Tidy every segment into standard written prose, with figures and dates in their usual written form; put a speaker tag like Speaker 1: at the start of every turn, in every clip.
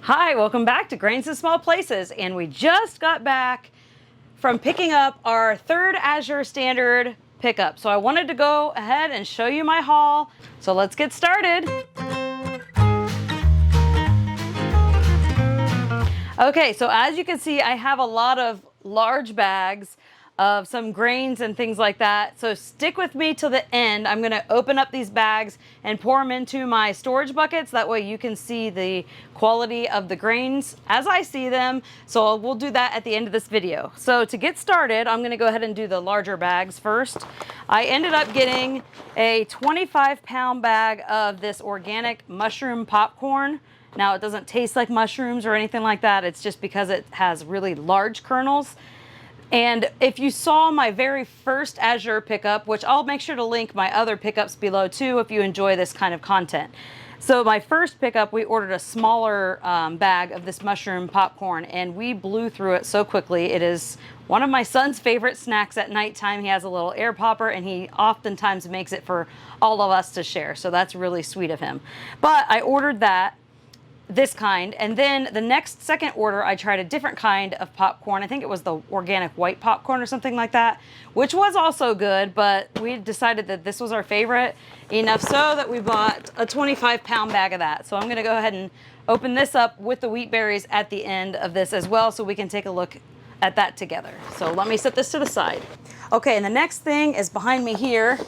Speaker 1: Hi, welcome back to Grains in Small Places, and we just got back from picking up our third Azure Standard pickup. So I wanted to go ahead and show you my haul. So let's get started. Okay, so as you can see, I have a lot of large bags of some grains and things like that. So stick with me till the end. I'm gonna open up these bags and pour them into my storage buckets. That way you can see the quality of the grains as I see them. So we'll do that at the end of this video. So to get started, I'm gonna go ahead and do the larger bags first. I ended up getting a 25-pound bag of this organic mushroom popcorn. Now it doesn't taste like mushrooms or anything like that. It's just because it has really large kernels. And if you saw my very first Azure pickup, which I'll make sure to link my other pickups below too if you enjoy this kind of content. So my first pickup, we ordered a smaller bag of this mushroom popcorn, and we blew through it so quickly. It is one of my son's favorite snacks at nighttime. He has a little air popper, and he oftentimes makes it for all of us to share. So that's really sweet of him. But I ordered this kind, and then the second order I tried a different kind of popcorn. I think it was the organic white popcorn or something like that, which was also good, but we decided that this was our favorite, enough so that we bought a 25-pound bag of that. So I'm gonna go ahead and open this up with the wheat berries at the end of this as well, so we can take a look at that together. So let me set this to the side. Okay, and the next thing is behind me here.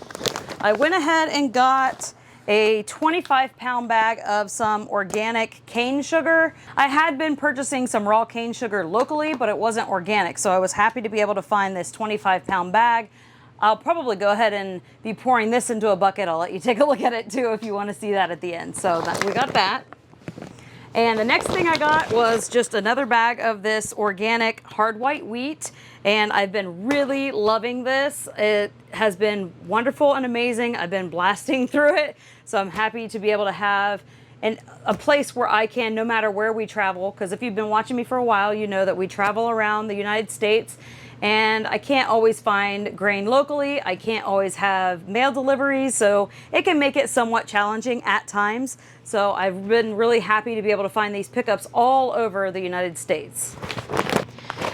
Speaker 1: I went ahead and got a 25-pound bag of some organic cane sugar. I had been purchasing some raw cane sugar locally, but it wasn't organic, so I was happy to be able to find this 25-pound bag. I'll probably go ahead and be pouring this into a bucket. I'll let you take a look at it too if you want to see that at the end. So we got that. And the next thing I got was just another bag of this organic hard white wheat, and I've been really loving this. It has been wonderful and amazing. I've been blasting through it, so I'm happy to be able to have a place where I can, no matter where we travel, because if you've been watching me for a while, you know that we travel around the United States, and I can't always find grain locally. I can't always have mail deliveries, so it can make it somewhat challenging at times. So I've been really happy to be able to find these pickups all over the United States.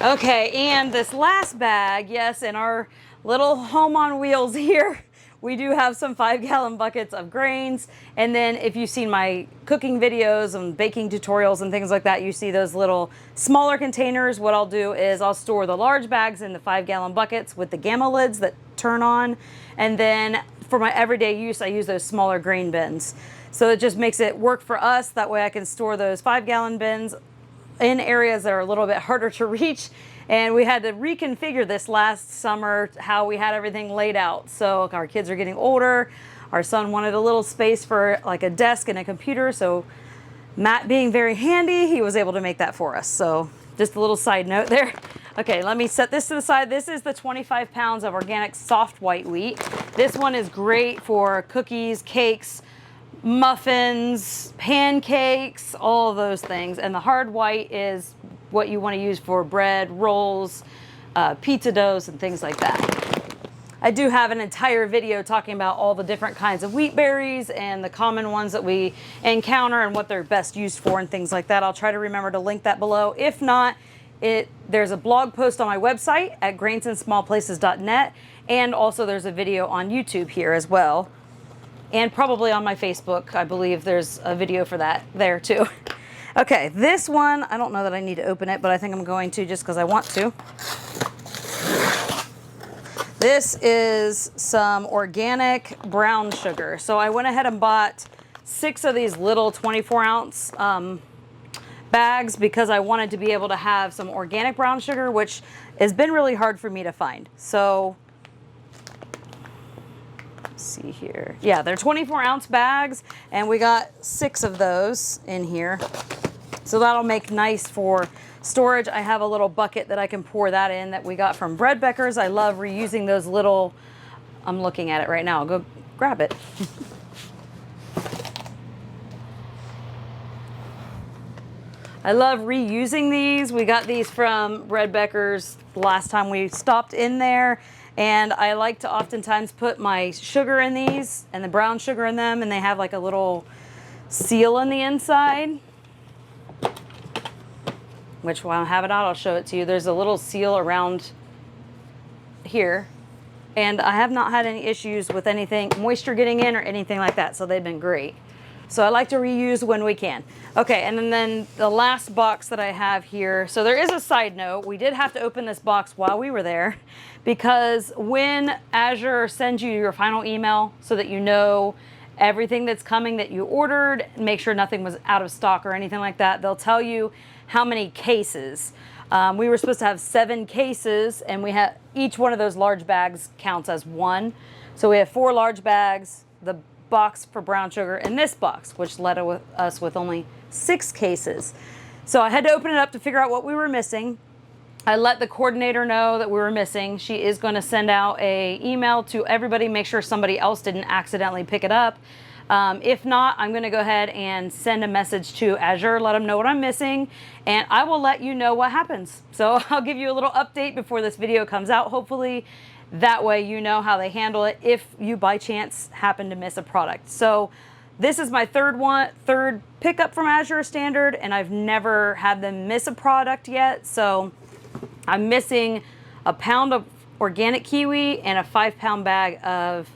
Speaker 1: Okay, and this last bag, yes, in our little home on wheels here, we do have some 5-gallon buckets of grains. And then if you've seen my cooking videos and baking tutorials and things like that, you see those little smaller containers. What I'll do is I'll store the large bags in the 5-gallon buckets with the gamma lids that turn on. And then for my everyday use, I use those smaller grain bins. So it just makes it work for us. That way I can store those 5-gallon bins in areas that are a little bit harder to reach. And we had to reconfigure this last summer, how we had everything laid out. So our kids are getting older. Our son wanted a little space for like a desk and a computer. So Matt, being very handy, he was able to make that for us. So just a little side note there. Okay, let me set this to the side. This is the 25 pounds of organic soft white wheat. This one is great for cookies, cakes, muffins, pancakes, all of those things. And the hard white is what you want to use for bread, rolls, pizza doughs, and things like that. I do have an entire video talking about all the different kinds of wheat berries and the common ones that we encounter and what they're best used for and things like that. I'll try to remember to link that below. If not, there's a blog post on my website at grainsinsmallplaces.net, and also there's a video on YouTube here as well. And probably on my Facebook, I believe there's a video for that there too. Okay, this one, I don't know that I need to open it, but I think I'm going to just because I want to. This is some organic brown sugar. So I went ahead and bought 6 of these little 24-ounce bags because I wanted to be able to have some organic brown sugar, which has been really hard for me to find. So see here. Yeah, they're 24-ounce bags, and we got 6 of those in here. So that'll make nice for storage. I have a little bucket that I can pour that in that we got from Bread Bakers. I love reusing those little, I'm looking at it right now. I'll go grab it. I love reusing these. We got these from Bread Bakers last time we stopped in there. And I like to oftentimes put my sugar in these and the brown sugar in them, and they have like a little seal on the inside. which while I have it out, I'll show it to you. There's a little seal around here, and I have not had any issues with anything, moisture getting in or anything like that, so they've been great. So I like to reuse when we can. Okay, and then the last box that I have here, so there is a side note. We did have to open this box while we were there, because when Azure sends you your final email so that you know everything that's coming that you ordered, make sure nothing was out of stock or anything like that, they'll tell you how many cases. We were supposed to have 7 cases, and we have each one of those large bags counts as 1. So we have 4 large bags, the box for brown sugar, and this box, which led us with only 6 cases. So I had to open it up to figure out what we were missing. I let the coordinator know that we were missing. She is going to send out a email to everybody, make sure somebody else didn't accidentally pick it up. If not, I'm going to go ahead and send a message to Azure, let them know what I'm missing, and I will let you know what happens. So I'll give you a little update before this video comes out, hopefully. That way you know how they handle it if you by chance happen to miss a product. So this is my third pickup from Azure Standard, and I've never had them miss a product yet. So I'm missing a pound of organic kiwi and a 5-pound bag of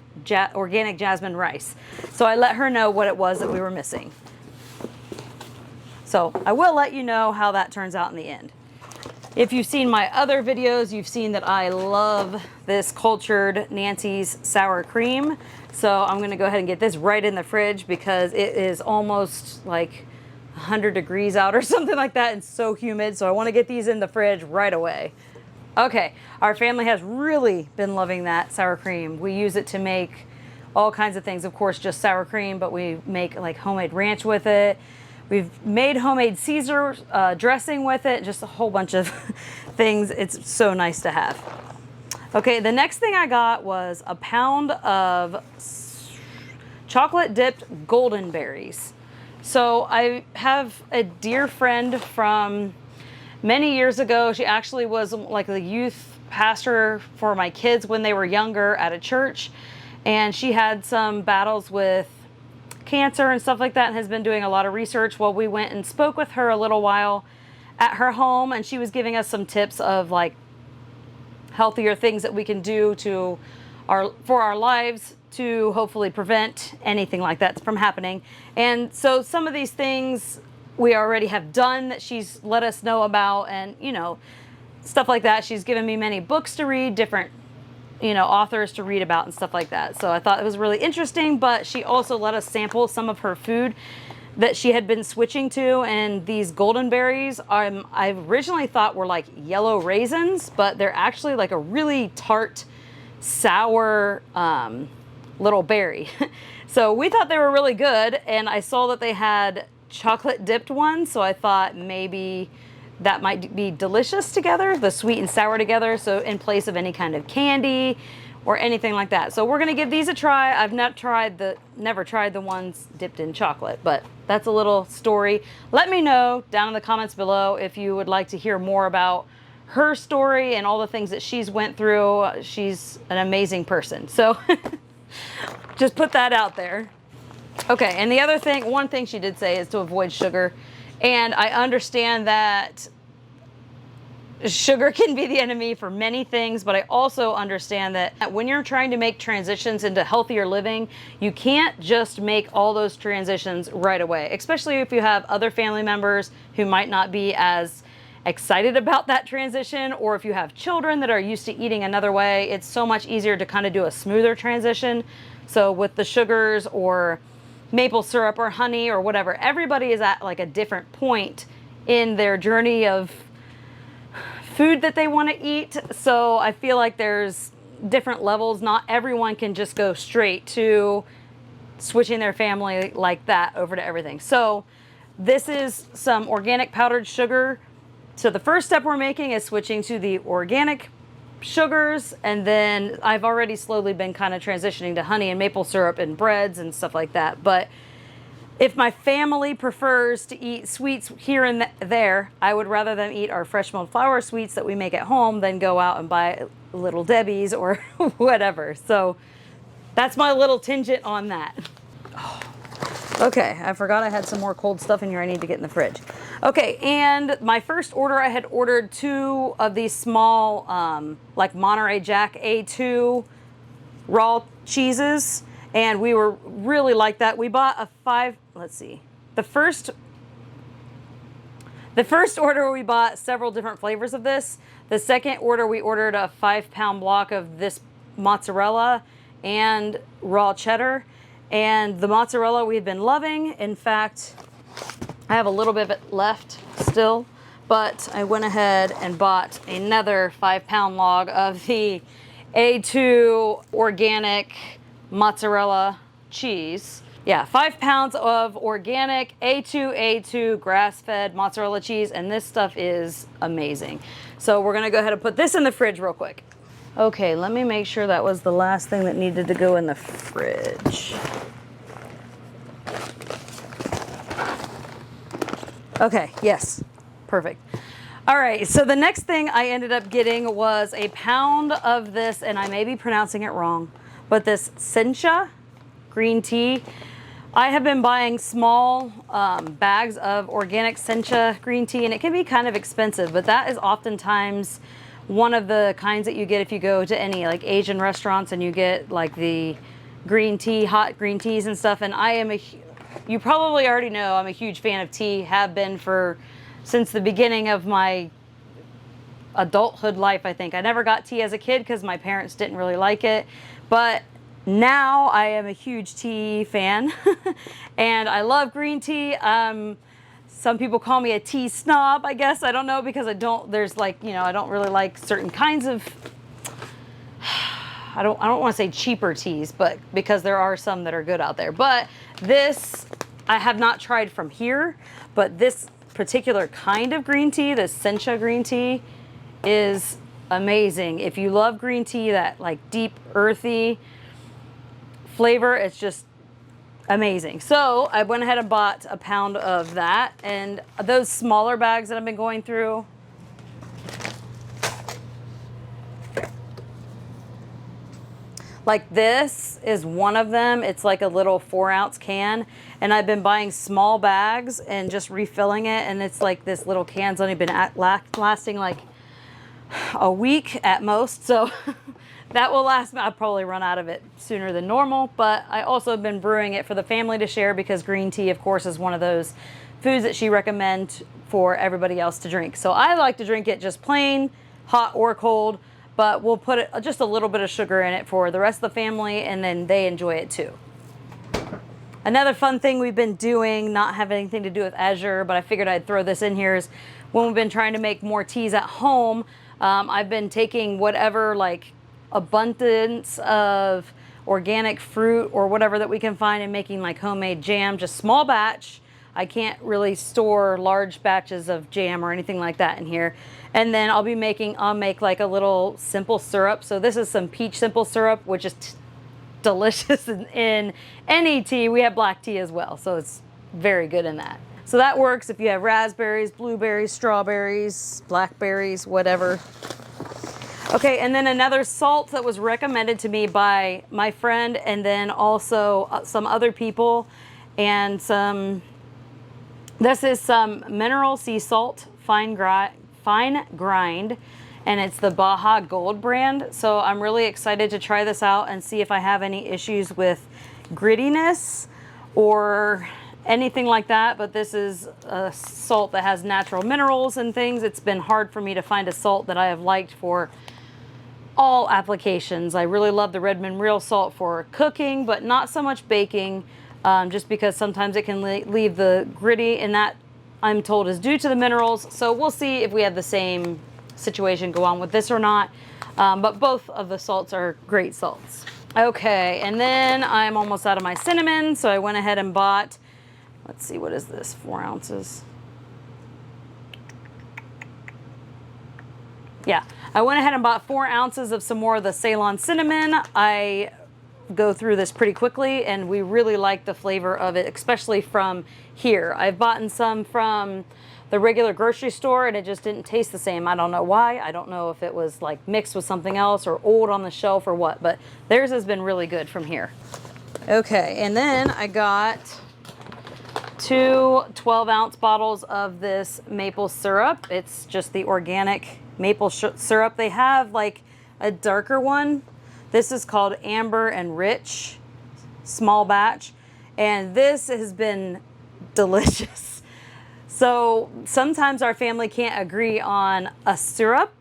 Speaker 1: organic jasmine rice. So I let her know what it was that we were missing. So I will let you know how that turns out in the end. If you've seen my other videos, you've seen that I love this cultured Nancy's sour cream. So I'm gonna go ahead and get this right in the fridge because it is almost like 100 degrees out or something like that and so humid. So I wanna get these in the fridge right away. Okay, our family has really been loving that sour cream. We use it to make all kinds of things. Of course, just sour cream, but we make like homemade ranch with it. We've made homemade Caesar dressing with it, just a whole bunch of things. It's so nice to have. Okay, the next thing I got was a pound of chocolate dipped golden berries. So I have a dear friend from many years ago. She actually was like the youth pastor for my kids when they were younger at a church, and she had some battles with cancer and stuff like that and has been doing a lot of research. Well, we went and spoke with her a little while at her home, and she was giving us some tips of like healthier things that we can do for our lives to hopefully prevent anything like that from happening. And so some of these things we already have done that she's let us know about, and you know, stuff like that. She's given me many books to read, different authors to read about and stuff like that. So I thought it was really interesting, but she also let us sample some of her food that she had been switching to, and these golden berries I originally thought were like yellow raisins, but they're actually like a really tart, sour little berry. So we thought they were really good, and I saw that they had chocolate dipped ones, so I thought maybe that might be delicious together, the sweet and sour together, so in place of any kind of candy or anything like that. So we're gonna give these a try. I've never tried the ones dipped in chocolate, but that's a little story. Let me know down in the comments below if you would like to hear more about her story and all the things that she's went through. She's an amazing person, so just put that out there. Okay, and the other thing, one thing she did say is to avoid sugar. And I understand that sugar can be the enemy for many things, but I also understand that when you're trying to make transitions into healthier living, you can't just make all those transitions right away, especially if you have other family members who might not be as excited about that transition, or if you have children that are used to eating another way. It's so much easier to kind of do a smoother transition. So with the sugars or maple syrup or honey or whatever, everybody is at like a different point in their journey of food that they want to eat. So I feel like there's different levels. Not everyone can just go straight to switching their family like that over to everything. So this is some organic powdered sugar. So the first step we're making is switching to the organic sugars, and then I've already slowly been kind of transitioning to honey and maple syrup and breads and stuff like that. But if my family prefers to eat sweets here and there, I would rather them eat our fresh milled flour sweets that we make at home than go out and buy Little Debbie's or whatever. So that's my little tangent on that. Oh. Okay, I forgot I had some more cold stuff in here I need to get in the fridge. Okay, and my first order, I had ordered 2 of these small, like Monterey Jack A2 raw cheeses, and we were really like that. We bought a 5, let's see, the first order we bought several different flavors of this. The second order we ordered a 5-pound block of this mozzarella and raw cheddar. And the mozzarella we had been loving. In fact, I have a little bit of it left still, but I went ahead and bought another 5-pound log of the A2 organic mozzarella cheese. Yeah, 5 pounds of organic A2 grass-fed mozzarella cheese, and this stuff is amazing. So we're gonna go ahead and put this in the fridge real quick. Okay, let me make sure that was the last thing that needed to go in the fridge. Okay, yes, perfect. All right, so the next thing I ended up getting was a pound of this, and I may be pronouncing it wrong, but this sencha green tea. I have been buying small bags of organic sencha green tea, and it can be kind of expensive, but that is oftentimes one of the kinds that you get if you go to any like Asian restaurants and you get like the green tea, hot green teas and stuff. And I am you probably already know I'm a huge fan of tea, have been since the beginning of my adulthood life, I think. I never got tea as a kid because my parents didn't really like it, but now I am a huge tea fan and I love green tea. Some people call me a tea snob, I guess. I don't know, because I don't really like certain kinds of, I don't want to say cheaper teas, but because there are some that are good out there. But this, I have not tried from here, but this particular kind of green tea, the sencha green tea, is amazing. If you love green tea, that like deep, earthy flavor, it's just amazing. So I went ahead and bought a pound of that, and those smaller bags that I've been going through, like this is one of them. It's like a little 4-ounce can, and I've been buying small bags and just refilling it, and it's like this little can's only been lasting like a week at most, so that will last. I'll probably run out of it sooner than normal, but I also have been brewing it for the family to share because green tea, of course, is one of those foods that she recommends for everybody else to drink. So I like to drink it just plain, hot or cold, but we'll put just a little bit of sugar in it for the rest of the family, and then they enjoy it too. Another fun thing we've been doing, not having anything to do with Azure, but I figured I'd throw this in here, is when we've been trying to make more teas at home, I've been taking whatever like abundance of organic fruit or whatever that we can find and making like homemade jam, just small batch. I can't really store large batches of jam or anything like that in here. And then I'll make like a little simple syrup. So this is some peach simple syrup, which is delicious in any tea. We have black tea as well, so it's very good in that. So that works if you have raspberries, blueberries, strawberries, blackberries, whatever. Okay, and then another salt that was recommended to me by my friend, and then also some other people, and this is some mineral sea salt, fine grind, and it's the Baja Gold brand. So I'm really excited to try this out and see if I have any issues with grittiness or anything like that, but this is a salt that has natural minerals and things. It's been hard for me to find a salt that I have liked for all applications. I really love the Redmond Real Salt for cooking, but not so much baking, just because sometimes it can leave the gritty, and that I'm told is due to the minerals. So we'll see if we have the same situation go on with this or not, but both of the salts are great salts. Okay, and then I'm almost out of my cinnamon, so I went ahead and bought, let's see, what is this, 4 ounces? Yeah, I went ahead and bought 4 ounces of some more of the Salon Cinnamon. I go through this pretty quickly, and we really like the flavor of it, especially from here. I've bought some from the regular grocery store, and it just didn't taste the same. I don't know why. I don't know if it was like mixed with something else or old on the shelf or what, but theirs has been really good from here. Okay, and then I got two 12-ounce bottles of this maple syrup. It's just the organic maple syrup. They have like a darker one. This is called Amber and Rich, small batch, and this has been delicious. So sometimes our family can't agree on a syrup,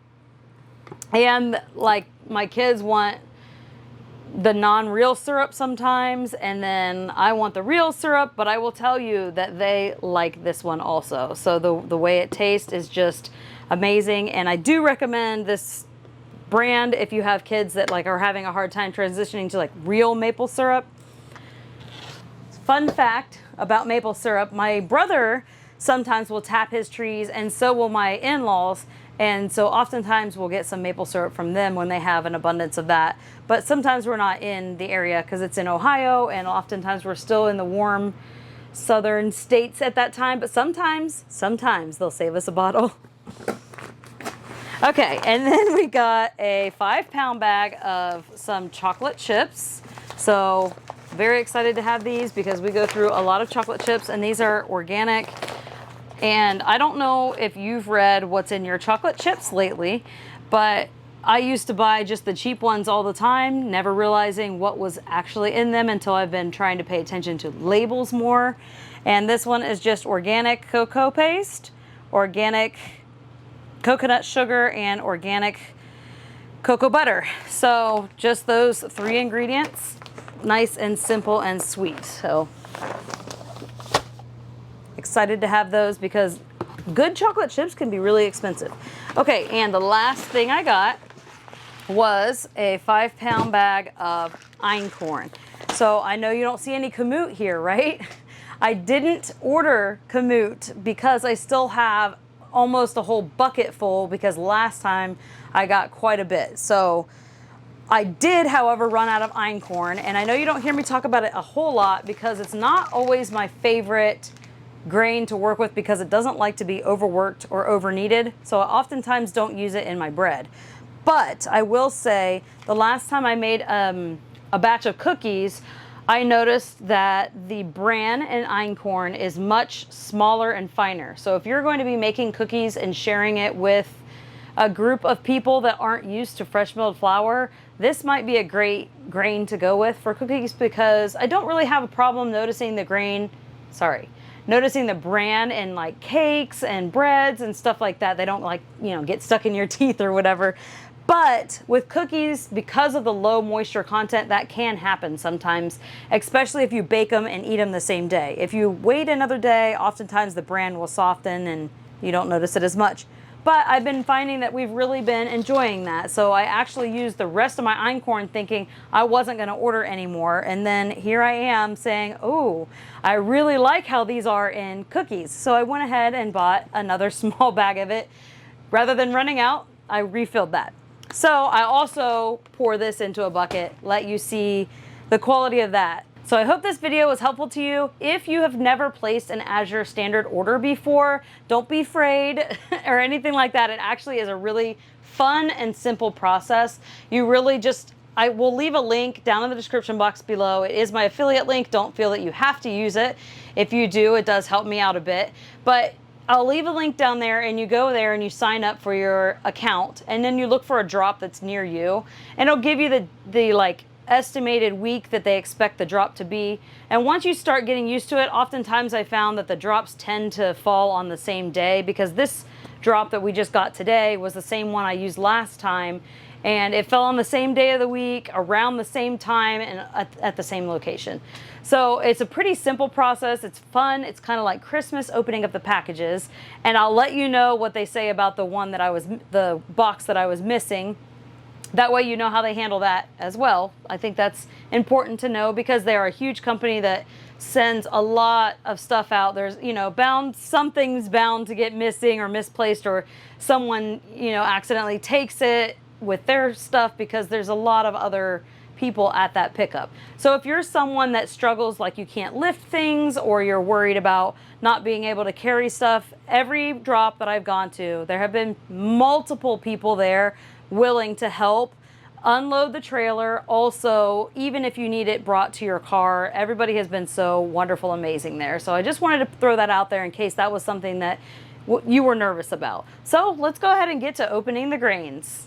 Speaker 1: and like my kids want the non-real syrup sometimes, and then I want the real syrup, but I will tell you that they like this one also. So the way it tastes is just amazing, and I do recommend this brand if you have kids that like are having a hard time transitioning to like real maple syrup. Fun fact about maple syrup, my brother sometimes will tap his trees, and so will my in-laws. And so oftentimes we'll get some maple syrup from them when they have an abundance of that. But sometimes we're not in the area because it's in Ohio, and oftentimes we're still in the warm southern states at that time. But sometimes they'll save us a bottle. Okay, and then we got a 5-pound bag of some chocolate chips. So very excited to have these because we go through a lot of chocolate chips, and these are organic. And I don't know if you've read what's in your chocolate chips lately, but I used to buy just the cheap ones all the time, never realizing what was actually in them until I've been trying to pay attention to labels more. And this one is just organic cocoa paste, organic coconut sugar, and organic cocoa butter. So just those 3 ingredients, nice and simple and sweet. So excited to have those because good chocolate chips can be really expensive. Okay, and the last thing I got was a 5-pound bag of InCorn. So I know you don't see any kamut here, right? I didn't order kamut because I still have almost a whole bucket full because last time I got quite a bit. So I did, however, run out of InCorn, and I know you don't hear me talk about it a whole lot because it's not always my favorite grain to work with because it doesn't like to be overworked or over kneaded. So I oftentimes don't use it in my bread. But I will say the last time I made a batch of cookies, I noticed that the bran in InCorn is much smaller and finer. So if you're going to be making cookies and sharing it with a group of people that aren't used to fresh milled flour, this might be a great grain to go with for cookies because I don't really have a problem noticing the bran in like cakes and breads and stuff like that. They don't like, get stuck in your teeth or whatever. But with cookies, because of the low moisture content, that can happen sometimes, especially if you bake them and eat them the same day. If you wait another day, oftentimes the bran will soften and you don't notice it as much. But I've been finding that we've really been enjoying that. So I actually used the rest of my InCorn thinking I wasn't going to order anymore. And then here I am saying, oh, I really like how these are in cookies. So I went ahead and bought another small bag of it. Rather than running out, I refilled that. So I also pour this into a bucket, let you see the quality of that. So I hope this video was helpful to you. If you have never placed an Azure standard order before, don't be afraid or anything like that. It actually is a really fun and simple process. You really just, I will leave a link down in the description box below. It is my affiliate link. Don't feel that you have to use it. If you do, it does help me out a bit. But I'll leave a link down there, and you go there and you sign up for your account, and then you look for a drop that's near you, and it'll give you the like estimated week that they expect the drop to be. And once you start getting used to it, oftentimes I found that the drops tend to fall on the same day, because this drop that we just got today was the same one I used last time, and it fell on the same day of the week, around the same time, and at the same location. So it's a pretty simple process. It's fun. It's kind of like Christmas opening up the packages. And I'll let you know what they say about the box that I was missing. That way you know how they handle that as well. I think that's important to know because they are a huge company that sends a lot of stuff out. There's, something's bound to get missing or misplaced, or someone, accidentally takes it with their stuff because there's a lot of other people at that pickup. So if you're someone that struggles, like you can't lift things, or you're worried about not being able to carry stuff, every drop that I've gone to, there have been multiple people there willing to help. unload the trailer. Also, even if you need it brought to your car, everybody has been so wonderful, amazing there. So I just wanted to throw that out there in case that was something that you were nervous about. So let's go ahead and get to opening the grains.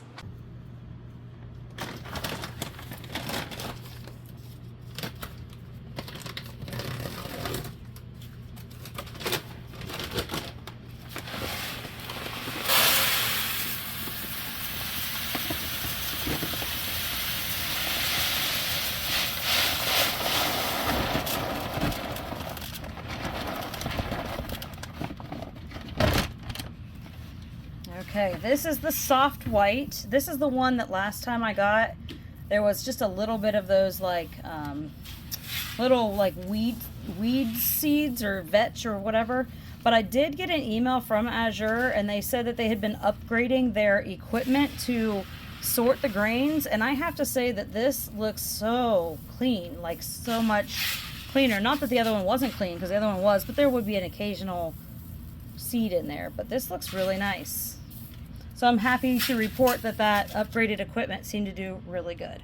Speaker 1: Okay, this is the soft white. This is the one that last time I got, there was just a little bit of those like little like weed seeds or vetch or whatever. But I did get an email from Azure and they said that they had been upgrading their equipment to sort the grains. And I have to say that this looks so clean, like so much cleaner. Not that the other one wasn't clean, because the other one was, but there would be an occasional seed in there. But this looks really nice. So I'm happy to report that that upgraded equipment seemed to do really good.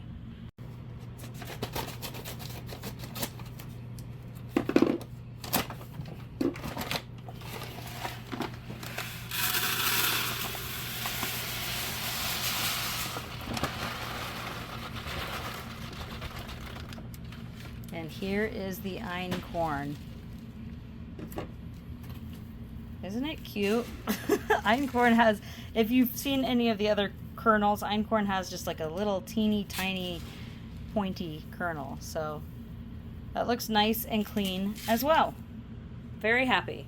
Speaker 1: And here is the InCorn. Isn't it cute? InCorn has, if you've seen any of the other kernels, InCorn has just like a little teeny tiny pointy kernel. So that looks nice and clean as well. Very happy.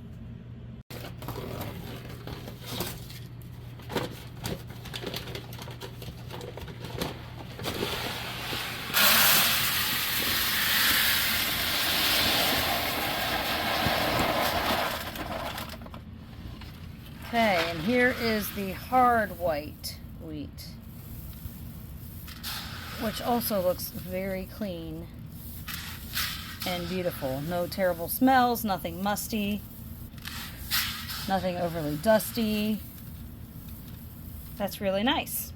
Speaker 1: Okay, and here is the hard white wheat, which also looks very clean and beautiful. No terrible smells, nothing musty, nothing overly dusty. That's really nice.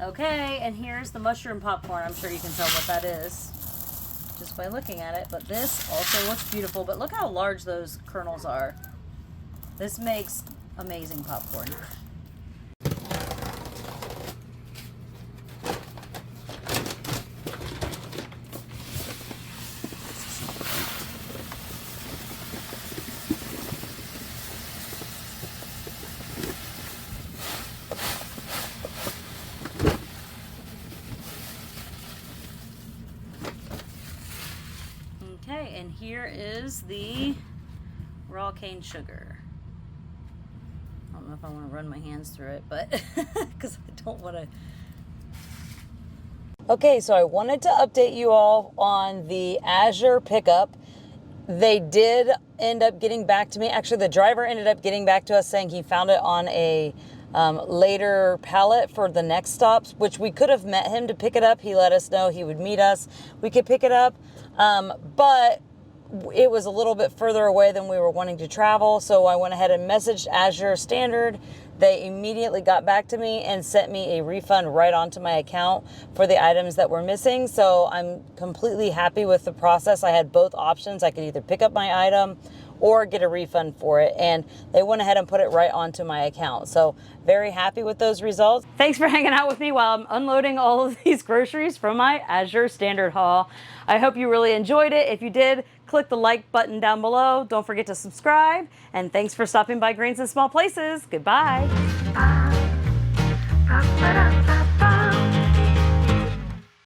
Speaker 1: Okay, and here's the mushroom popcorn. I'm sure you can tell what that is just by looking at it, but this also looks beautiful. But look how large those kernels are. This makes amazing popcorn. Okay, and here is the raw cane sugar. I don't know if I want to run my hands through it, but because I don't want to. Okay, so I wanted to update you all on the Azure pickup. They did end up getting back to me. Actually, the driver ended up getting back to us saying he found it on a later pallet for the next stops, which we could have met him to pick it up. He let us know he would meet us. We could pick it up. But it was a little bit further away than we were wanting to travel. So I went ahead and messaged Azure Standard. They immediately got back to me and sent me a refund right onto my account for the items that were missing. So I'm completely happy with the process. I had both options. I could either pick up my item or get a refund for it, and they went ahead and put it right onto my account. So very happy with those results. Thanks for hanging out with me while I'm unloading all of these groceries from my Azure Standard haul. I hope you really enjoyed it. If you did, click the like button down below. Don't forget to subscribe, and thanks for stopping by Grains in Small Places. Goodbye.